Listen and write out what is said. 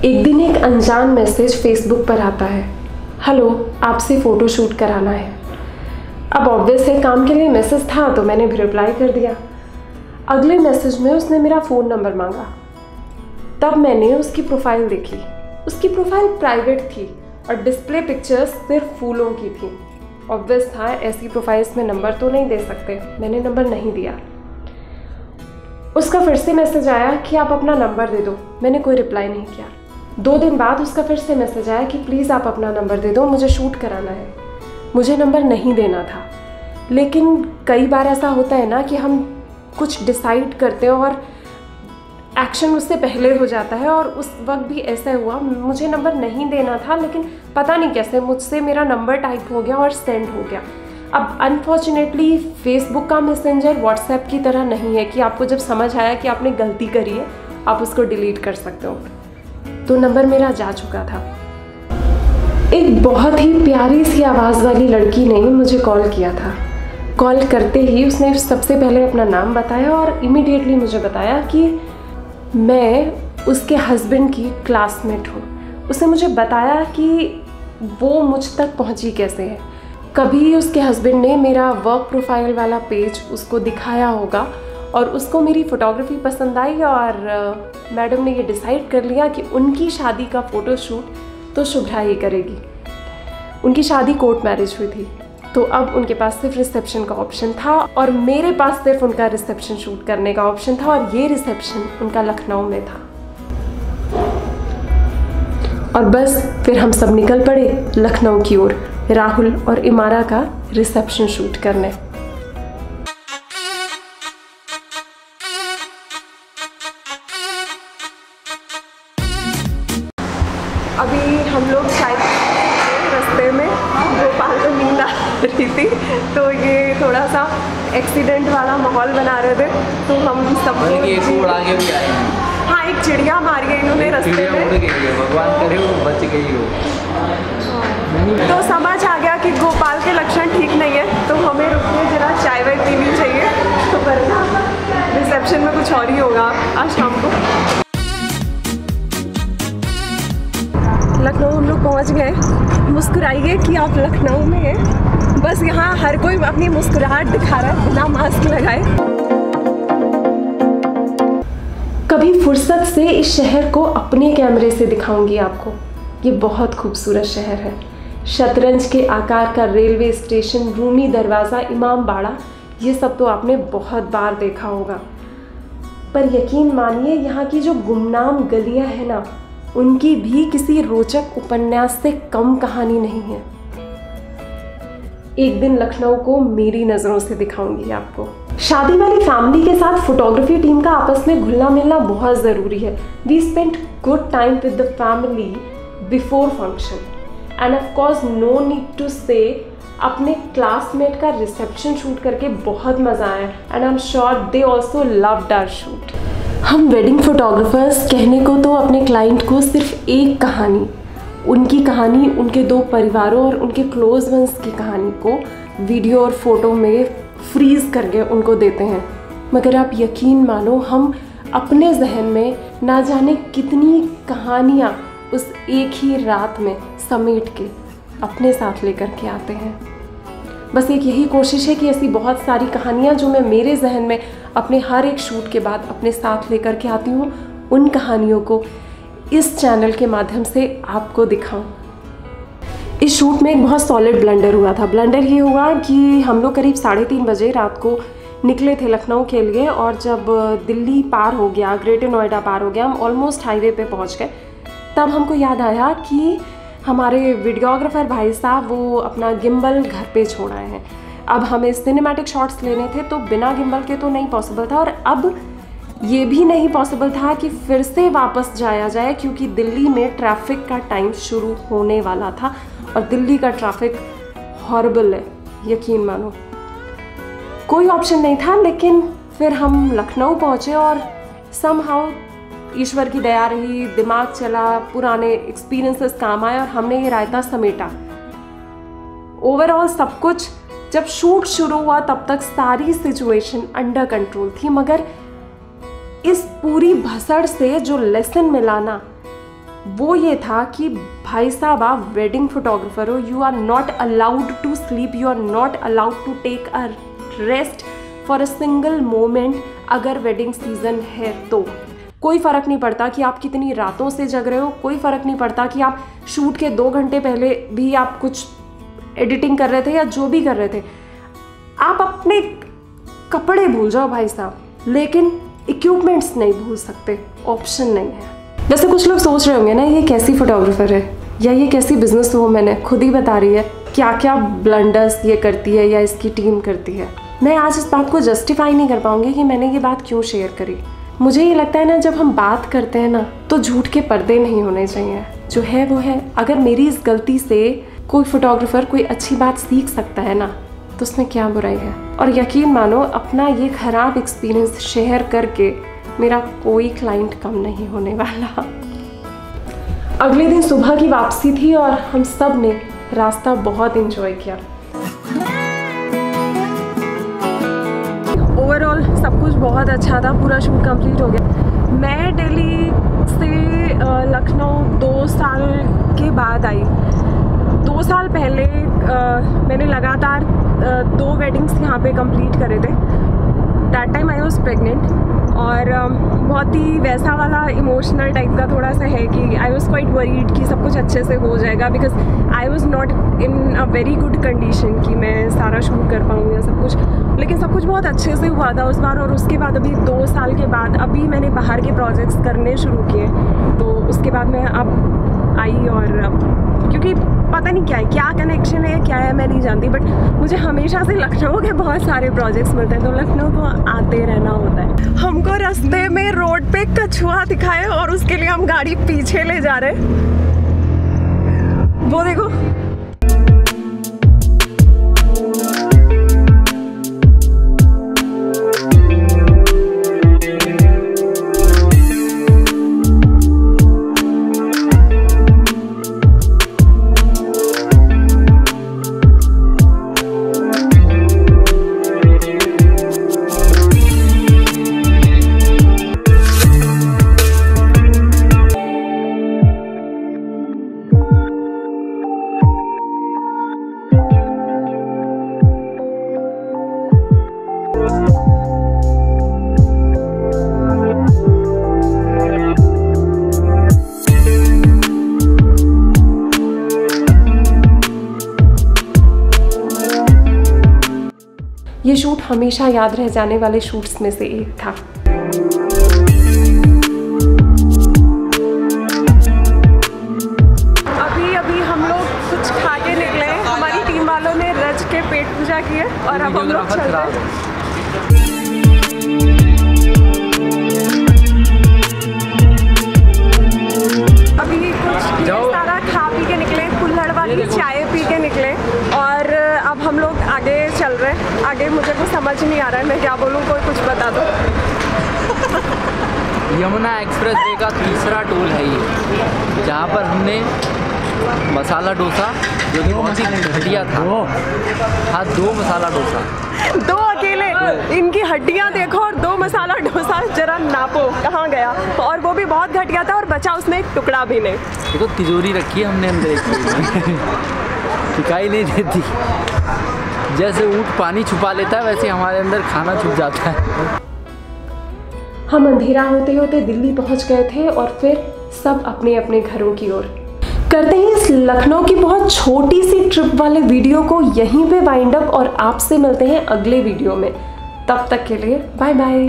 एक दिन एक अनजान मैसेज फेसबुक पर आता है, हेलो, आपसे फ़ोटो शूट कराना है। अब ऑब्वियस है काम के लिए मैसेज था तो मैंने भी रिप्लाई कर दिया। अगले मैसेज में उसने मेरा फ़ोन नंबर मांगा। तब मैंने उसकी प्रोफाइल देखी। उसकी प्रोफाइल प्राइवेट थी और डिस्प्ले पिक्चर्स सिर्फ फूलों की थी। ऑब्वियस था ऐसी प्रोफाइल्स में नंबर तो नहीं दे सकते, मैंने नंबर नहीं दिया। उसका फिर से मैसेज आया कि आप अपना नंबर दे दो, मैंने कोई रिप्लाई नहीं किया। 2 दिन बाद उसका फिर से मैसेज आया कि प्लीज़ आप अपना नंबर दे दो, मुझे शूट कराना है। मुझे नंबर नहीं देना था, लेकिन कई बार ऐसा होता है ना कि हम कुछ डिसाइड करते हैं और एक्शन उससे पहले हो जाता है, और उस वक्त भी ऐसा हुआ। मुझे नंबर नहीं देना था, लेकिन पता नहीं कैसे मुझसे मेरा नंबर टाइप हो गया और सेंड हो गया। अब अनफॉर्चुनेटली फेसबुक का मैसेंजर व्हाट्सएप की तरह नहीं है कि आपको जब समझ आया कि आपने गलती करी है आप उसको डिलीट कर सकते हो। तो नंबर मेरा जा चुका था। एक बहुत ही प्यारी सी आवाज़ वाली लड़की ने मुझे कॉल किया था। कॉल करते ही उसने सबसे पहले अपना नाम बताया और इमीडिएटली मुझे बताया कि मैं उसके हस्बैंड की क्लासमेट हूँ। उसने मुझे बताया कि वो मुझ तक पहुँची कैसे है। कभी उसके हस्बैंड ने मेरा वर्क प्रोफाइल वाला पेज उसको दिखाया होगा और उसको मेरी फ़ोटोग्राफी पसंद आई और मैडम ने ये डिसाइड कर लिया कि उनकी शादी का फ़ोटोशूट तो शुभ्रा ही करेगी। उनकी शादी कोर्ट मैरिज हुई थी, तो अब उनके पास सिर्फ रिसेप्शन का ऑप्शन था और मेरे पास सिर्फ उनका रिसेप्शन शूट करने का ऑप्शन था, और ये रिसेप्शन उनका लखनऊ में था। और बस फिर हम सब निकल पड़े लखनऊ की ओर, राहुल और इमारा का रिसेप्शन शूट करने। अभी हम लोग चाय रास्ते में गोपाल को नींद आ रही थी, तो ये थोड़ा सा एक्सीडेंट वाला माहौल बना रहे थे, तो हम सब उड़ा के भी आए हैं। हाँ, एक चिड़िया मार गई इन्होंने रास्ते में, भगवान करे वो बच गई हो। तो समझ आ गया कि गोपाल के लक्षण ठीक नहीं है, तो हमें रुक के जरा चाय वाय पीनी चाहिए, तो वरना रिसेप्शन में कुछ और ही होगा आज शाम को। लखनऊ हम लोग पहुँच गए। मुस्कुराइए कि आप लखनऊ में हैं। बस यहाँ हर कोई अपनी मुस्कुराहट दिखा रहा है बिना मास्क लगाए। कभी फुर्सत से इस शहर को अपने कैमरे से दिखाऊंगी आपको। ये बहुत खूबसूरत शहर है। शतरंज के आकार का रेलवे स्टेशन, रूमी दरवाज़ा, इमाम बाड़ा, ये सब तो आपने बहुत बार देखा होगा। पर यकीन मानिए यहाँ की जो गुमनाम गलियाँ हैं ना, उनकी भी किसी रोचक उपन्यास से कम कहानी नहीं है। एक दिन लखनऊ को मेरी नज़रों से दिखाऊंगी आपको। शादी वाली फैमिली के साथ फोटोग्राफी टीम का आपस में घुलना मिलना बहुत ज़रूरी है। We spent good time with the family before function and of course no need to say अपने क्लासमेट का रिसेप्शन शूट करके बहुत मज़ा आया and I am sure they also loved our shoot. हम वेडिंग फोटोग्राफर्स कहने को तो अपने क्लाइंट को सिर्फ एक कहानी, उनकी कहानी, उनके 2 परिवारों और उनके क्लोज वंस की कहानी को वीडियो और फोटो में फ्रीज़ करके उनको देते हैं। मगर आप यकीन मानो हम अपने जहन में ना जाने कितनी कहानियाँ उस एक ही रात में समेट के अपने साथ लेकर के आते हैं। बस एक यही कोशिश है कि ऐसी बहुत सारी कहानियाँ जो मैं मेरे जहन में अपने हर एक शूट के बाद अपने साथ लेकर के आती हूँ, उन कहानियों को इस चैनल के माध्यम से आपको दिखाऊं। इस शूट में एक बहुत सॉलिड ब्लंडर हुआ था। ब्लंडर ये हुआ कि हम लोग करीब 3:30 बजे रात को निकले थे लखनऊ के लिए, और जब दिल्ली पार हो गया, ग्रेटर नोएडा पार हो गया, हम ऑलमोस्ट हाईवे पे पहुँच गए, तब हमको याद आया कि हमारे वीडियोग्राफर भाई साहब वो अपना गिम्बल घर पे छोड़ आए हैं। अब हमें सिनेमैटिक शॉट्स लेने थे तो बिना गिम्बल के तो नहीं पॉसिबल था, और अब ये भी नहीं पॉसिबल था कि फिर से वापस जाया जाए, क्योंकि दिल्ली में ट्रैफिक का टाइम शुरू होने वाला था और दिल्ली का ट्रैफिक हॉरिबल है, यकीन मानो। कोई ऑप्शन नहीं था, लेकिन फिर हम लखनऊ पहुँचे और समहाउ ईश्वर की दया रही, दिमाग चला, पुराने एक्सपीरियंसेस काम आए और हमने ये रायता समेटा। ओवरऑल सब कुछ जब शूट शुरू हुआ तब तक सारी सिचुएशन अंडर कंट्रोल थी, मगर इस पूरी भसड़ से जो लेसन मिला ना, वो ये था कि भाई साहब आप वेडिंग फोटोग्राफर हो, you are not allowed to sleep, you are not allowed to take a rest for a single moment. अगर वेडिंग सीजन है तो कोई फ़र्क नहीं पड़ता कि आप कितनी रातों से जग रहे हो, कोई फ़र्क नहीं पड़ता कि आप शूट के 2 घंटे पहले भी आप कुछ एडिटिंग कर रहे थे या जो भी कर रहे थे, आप अपने कपड़े भूल जाओ भाई साहब, लेकिन इक्विपमेंट्स नहीं भूल सकते, ऑप्शन नहीं है। वैसे कुछ लोग सोच रहे होंगे ना ये कैसी फोटोग्राफर है या ये कैसी बिजनेस वूमन है, खुद ही बता रही है क्या क्या ब्लंडर्स ये करती है या इसकी टीम करती है। मैं आज इस बात को जस्टिफाई नहीं कर पाऊंगी कि मैंने ये बात क्यों शेयर करी। मुझे ये लगता है ना, जब हम बात करते हैं ना तो झूठ के पर्दे नहीं होने चाहिए, जो है वो है। अगर मेरी इस गलती से कोई फोटोग्राफर कोई अच्छी बात सीख सकता है ना तो उसमें क्या बुराई है। और यकीन मानो अपना ये ख़राब एक्सपीरियंस शेयर करके मेरा कोई क्लाइंट कम नहीं होने वाला। अगले दिन सुबह की वापसी थी और हम सब ने रास्ता बहुत एंजॉय किया। ओवरऑल सब कुछ बहुत अच्छा था, पूरा शूट कंप्लीट हो गया। मैं दिल्ली से लखनऊ 2 साल के बाद आई। 2 साल पहले मैंने लगातार 2 वेडिंग्स यहाँ पे कंप्लीट करे थे। That time I was pregnant और बहुत ही वैसा वाला इमोशनल टाइप का थोड़ा सा है कि आई वॉज क्वाइट वरीड कि सब कुछ अच्छे से हो जाएगा, because I was not in a very good condition कि मैं सारा शूट कर पाऊँ या सब कुछ। लेकिन सब कुछ बहुत अच्छे से हुआ था उस बार। और उसके बाद अभी 2 साल के बाद अभी मैंने बाहर के प्रोजेक्ट्स करने शुरू किए, तो उसके बाद मैं अब आई। और क्योंकि पता नहीं क्या है, क्या कनेक्शन है, क्या है मैं नहीं जानती, बट मुझे हमेशा से लखनऊ के बहुत सारे प्रोजेक्ट्स मिलते हैं, तो लखनऊ तो आते रहना होता है। हमको रास्ते में रोड पे कछुआ दिखाए और उसके लिए हम गाड़ी पीछे ले जा रहे हैं। वो देखो, ये शूट हमेशा याद रह जाने वाले शूट्स में से एक था। अभी हम लोग कुछ खा के निकले, हमारी टीम वालों ने रज के पेट पूजा की है और अब हम लोग चल रहे हैं। अभी कुछ सारा खा पी के निकले, कुल्हड़ वाली चाय पी के निकले और अब हम लोग आगे चल रहे हैं। आगे मुझे कुछ समझ नहीं आ रहा है मैं क्या बोलूँ, कोई कुछ बता दो। यमुना एक्सप्रेस वे का तीसरा टोल है ये, जहाँ पर हमने मसाला डोसा, जो कि बहुत ही घटिया था। हाँ, 2 मसाला डोसा, 2 अकेले, इनकी हड्डियाँ देखो और 2 मसाला डोसा जरा नापो कहाँ गया। और वो भी बहुत घटिया था और बचा उसमें एक टुकड़ा भी नहीं। देखो तिजोरी रखी है हमने अंदर, एक दिखाई नहीं देती। जैसे ऊँट पानी छुपा लेता है वैसे हमारे अंदर खाना छुप जाता है। हम अंधेरा होते होते दिल्ली पहुंच गए थे और फिर सब अपने अपने घरों की ओर। करते हैं इस लखनऊ की बहुत छोटी सी ट्रिप वाले वीडियो को यहीं पे वाइंड अप और आपसे मिलते हैं अगले वीडियो में। तब तक के लिए बाय बाय।